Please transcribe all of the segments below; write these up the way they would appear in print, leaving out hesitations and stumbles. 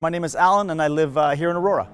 My name is Alan and I live here in Aurora.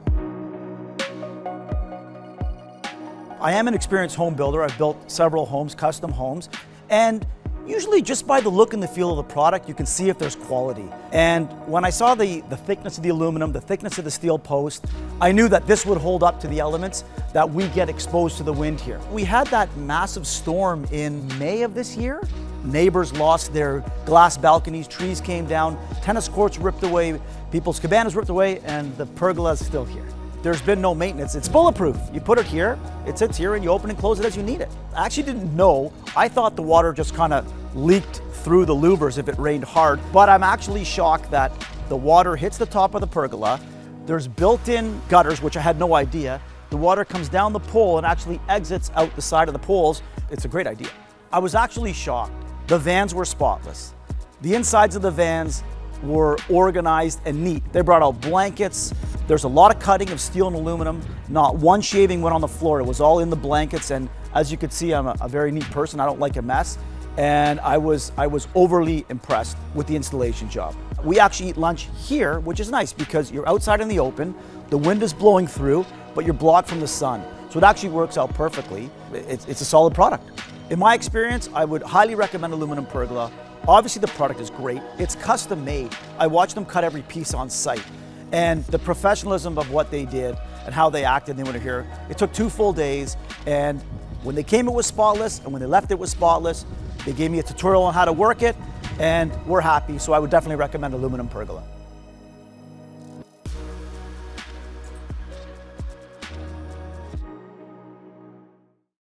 I am an experienced home builder. I've built several homes, custom homes, and usually just by the look and the feel of the product, you can see if there's quality. And when I saw the thickness of the aluminum, the thickness of the steel post, I knew that this would hold up to the elements that we get exposed to the wind here. We had that massive storm in May of this year. Neighbors lost their glass balconies, trees came down, tennis courts ripped away, people's cabanas ripped away, and the pergola is still here. There's been no maintenance. It's bulletproof. You put it here, it sits here, and you open and close it as you need it. I actually didn't know. I thought the water just kind of leaked through the louvers if it rained hard, but I'm actually shocked that the water hits the top of the pergola. There's built-in gutters, which I had no idea. The water comes down the pole and actually exits out the side of the poles. It's a great idea. I was actually shocked. The vans were spotless. The insides of the vans were organized and neat. They brought out blankets. There's a lot of cutting of steel and aluminum. Not one shaving went on the floor. It was all in the blankets. And as you can see, I'm a very neat person. I don't like a mess. And I was overly impressed with the installation job. We actually eat lunch here, which is nice because you're outside in the open, the wind is blowing through, but you're blocked from the sun. So it actually works out perfectly. It's a solid product. In my experience, I would highly recommend aluminum pergola. Obviously the product is great. It's custom made. I watched them cut every piece on site. And the professionalism of what they did and how they acted, they were here. It took 2 full days. And when they came, it was spotless. And when they left, it was spotless. They gave me a tutorial on how to work it. And we're happy. So I would definitely recommend aluminum pergola.